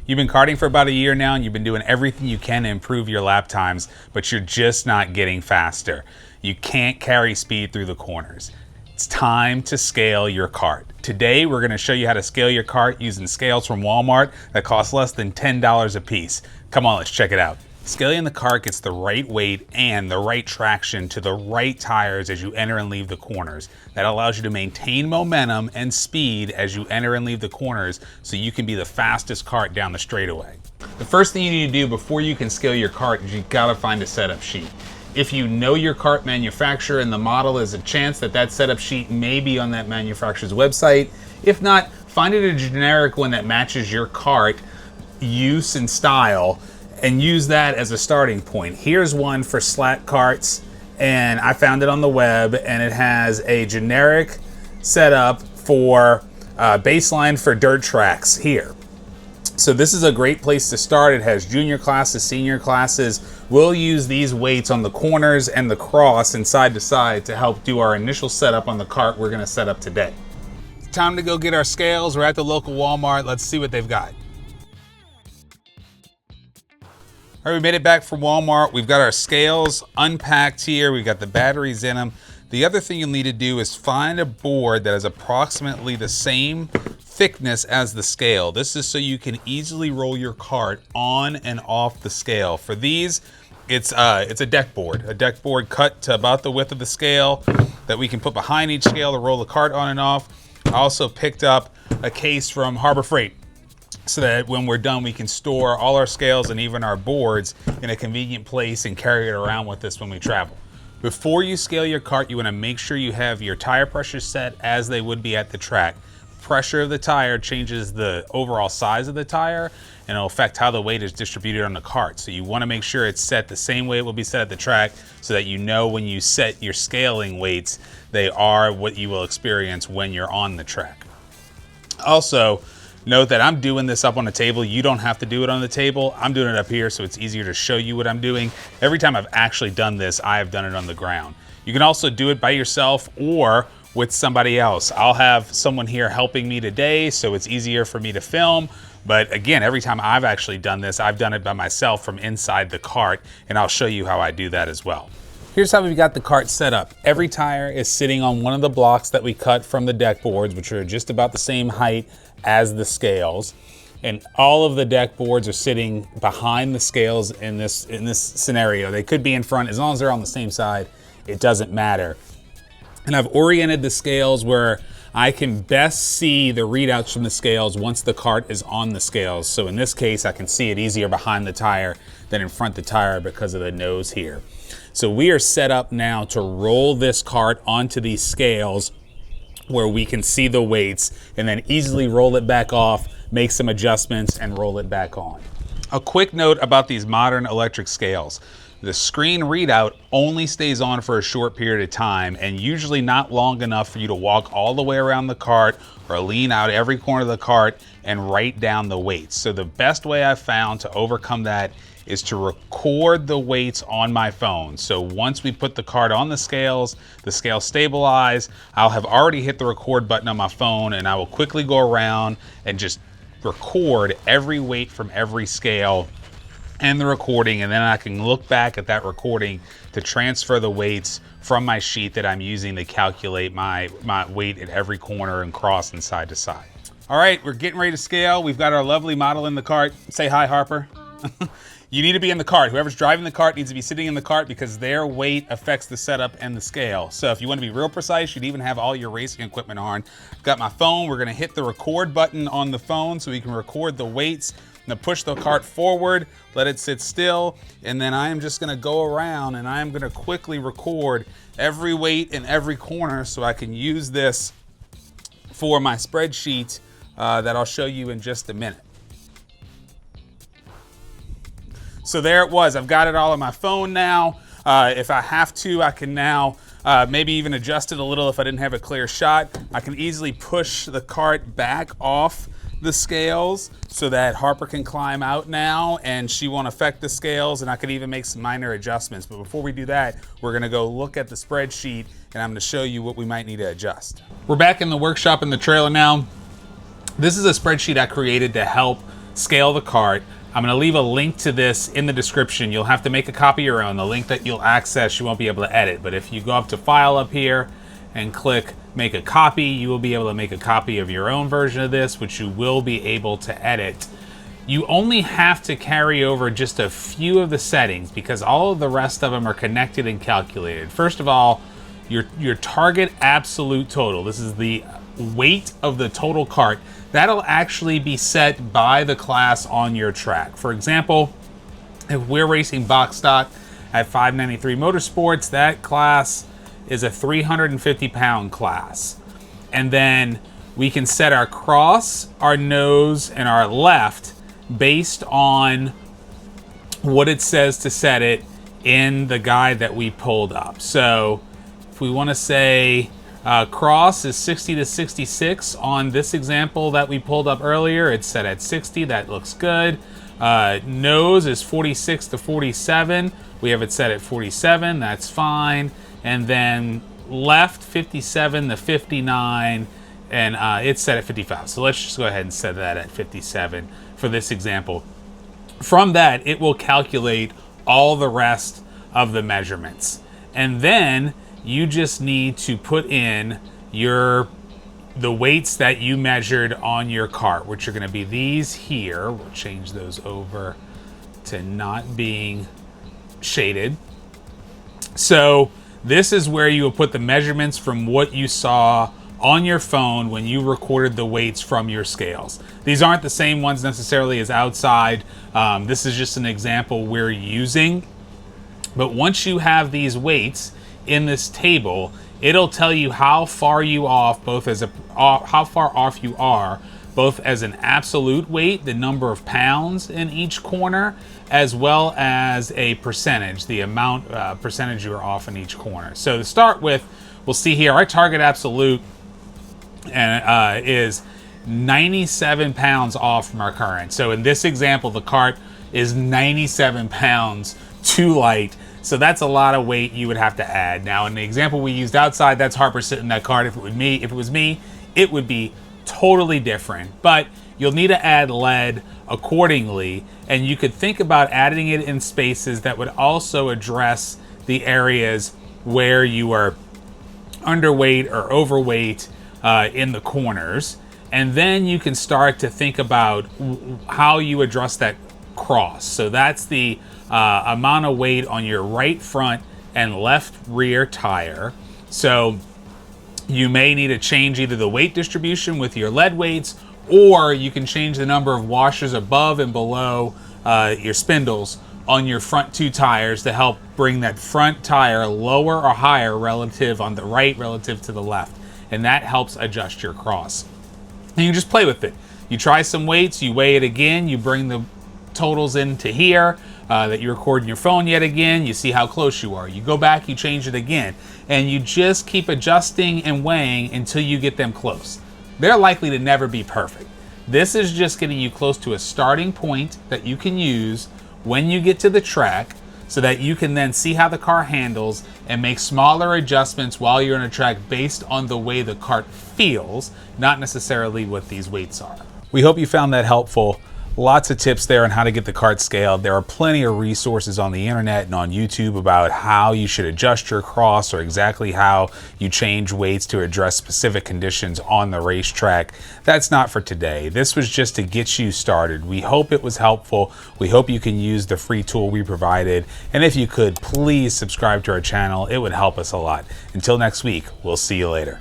You've been karting for about a year now and you've been doing everything you can to improve your lap times, but you're just not getting faster. You can't carry speed through the corners. It's time to scale your kart. Today, we're gonna show you how to scale your kart using scales from Walmart that cost less than $10 a piece. Come on, let's check it out. Scaling the kart gets the right weight and the right traction to the right tires as you enter and leave the corners. That allows you to maintain momentum and speed as you enter and leave the corners so you can be the fastest kart down the straightaway. The first thing you need to do before you can scale your kart is you gotta find a setup sheet. If you know your kart manufacturer and the model, there's a chance that that setup sheet may be on that manufacturer's website. If not, find it a generic one that matches your kart use and style, and use that as a starting point. Here's one for slat karts, and I found it on the web, and it has a generic setup for baseline for dirt tracks here. So this is a great place to start. It has junior classes, senior classes. We'll use these weights on the corners and the cross and side to side to help do our initial setup on the kart we're gonna set up today. It's time to go get our scales. We're at the local Walmart. Let's see what they've got. All right, we made it back from Walmart. We've got our scales unpacked here. We've got the batteries in them. The other thing you'll need to do is find a board that is approximately the same thickness as the scale. This is so you can easily roll your kart on and off the scale. For these, it's a deck board cut to about the width of the scale that we can put behind each scale to roll the kart on and off. I also picked up a case from Harbor Freight, so that when we're done, we can store all our scales and even our boards in a convenient place and carry it around with us when we travel. Before you scale your kart, you wanna make sure you have your tire pressure set as they would be at the track. Pressure of the tire changes the overall size of the tire and it'll affect how the weight is distributed on the kart. So you wanna make sure it's set the same way it will be set at the track so that you know when you set your scaling weights, they are what you will experience when you're on the track. Also, note that I'm doing this up on the table. You don't have to do it on the table. I'm doing it up here so it's easier to show you what I'm doing. Every time I've actually done this, I have done it on the ground. You can also do it by yourself or with somebody else. I'll have someone here helping me today so it's easier for me to film. But again, every time I've actually done this, I've done it by myself from inside the kart, and I'll show you how I do that as well. Here's how we've got the kart set up. Every tire is sitting on one of the blocks that we cut from the deck boards, which are just about the same height as the scales. And all of the deck boards are sitting behind the scales in this scenario. They could be in front, as long as they're on the same side, it doesn't matter. And I've oriented the scales where I can best see the readouts from the scales once the kart is on the scales. So in this case, I can see it easier behind the tire than in front of the tire because of the nose here. So we are set up now to roll this kart onto these scales where we can see the weights and then easily roll it back off, make some adjustments and roll it back on. A quick note about these modern electric scales. The screen readout only stays on for a short period of time and usually not long enough for you to walk all the way around the kart or lean out every corner of the kart and write down the weights. So the best way I've found to overcome that is to record the weights on my phone. So once we put the kart on the scales stabilize, I'll have already hit the record button on my phone and I will quickly go around and just record every weight from every scale and the recording, and then I can look back at that recording to transfer the weights from my sheet that I'm using to calculate my weight at every corner and cross and side to side. All right, we're getting ready to scale. We've got our lovely model in the kart. Say hi, Harper. You need to be in the kart. Whoever's driving the kart needs to be sitting in the kart because their weight affects the setup and the scale. So if you want to be real precise, you'd even have all your racing equipment on. I've got my phone. We're going to hit the record button on the phone so we can record the weights. I'm going to push the kart forward, let it sit still, and then I am just going to go around and I am going to quickly record every weight in every corner so I can use this for my spreadsheet that I'll show you in just a minute. So there it was. I've got it all on my phone now. If I have to, I can now maybe even adjust it a little if I didn't have a clear shot. I can easily push the kart back off the scales so that Harper can climb out now and she won't affect the scales, and I could even make some minor adjustments. But before we do that, we're gonna go look at the spreadsheet and I'm gonna show you what we might need to adjust. We're back in the workshop in the trailer now. This is a spreadsheet I created to help scale the cart. I'm going to leave a link to this in the description. You'll have to make a copy of your own. The link that you'll access, you won't be able to edit. But if you go up to File up here and click Make a Copy, you will be able to make a copy of your own version of this, which you will be able to edit. You only have to carry over just a few of the settings because all of the rest of them are connected and calculated. First of all, your target absolute total. This is the weight of the total cart. That'll actually be set by the class on your track. For example, if we're racing box stock at 593 Motorsports, that class is a 350-pound class. And then we can set our cross, our nose, and our left based on what it says to set it in the guide that we pulled up. So if we want to say cross is 60 to 66 on this example that we pulled up earlier, it's set at 60. That looks good. Nose is 46 to 47. We have it set at 47. That's fine. And then left 57 to 59, and it's set at 55. So let's just go ahead and set that at 57 for this example. From that, it will calculate all the rest of the measurements. And then you just need to put in the weights that you measured on your cart, which are going to be these here. We'll change those over to not being shaded. So this is where you will put the measurements from what you saw on your phone when you recorded the weights from your scales. These aren't the same ones necessarily as outside. This is just an example we're using. But once you have these weights in this table, it'll tell you how far you off, how far off you are, both as an absolute weight, the number of pounds in each corner, as well as a percentage, the amount percentage you are off in each corner. So to start with, we'll see here our target absolute is 97 pounds off from our current. So in this example, the cart is 97 pounds too light. So that's a lot of weight you would have to add. Now in the example we used outside, that's Harper sitting in that cart. If it was me, it would be totally different. But you'll need to add lead accordingly, and you could think about adding it in spaces that would also address the areas where you are underweight or overweight in the corners. And then you can start to think about how you address that cross. So that's the amount of weight on your right front and left rear tire. So you may need to change either the weight distribution with your lead weights, or you can change the number of washers above and below your spindles on your front two tires to help bring that front tire lower or higher relative on the right relative to the left. And that helps adjust your cross. And you just play with it. You try some weights, you weigh it again, you bring the totals into here that you record in your phone yet again, you see how close you are. You go back, you change it again, and you just keep adjusting and weighing until you get them close. They're likely to never be perfect. This is just getting you close to a starting point that you can use when you get to the track so that you can then see how the car handles and make smaller adjustments while you're on a track based on the way the cart feels, not necessarily what these weights are. We hope you found that helpful. Lots of tips there on how to get the cart scaled. There are plenty of resources on the internet and on YouTube about how you should adjust your cross or exactly how you change weights to address specific conditions on the racetrack. That's not for today. This was just to get you started. We hope it was helpful. We hope you can use the free tool we provided. And if you could, please subscribe to our channel. It would help us a lot. Until next week, we'll see you later.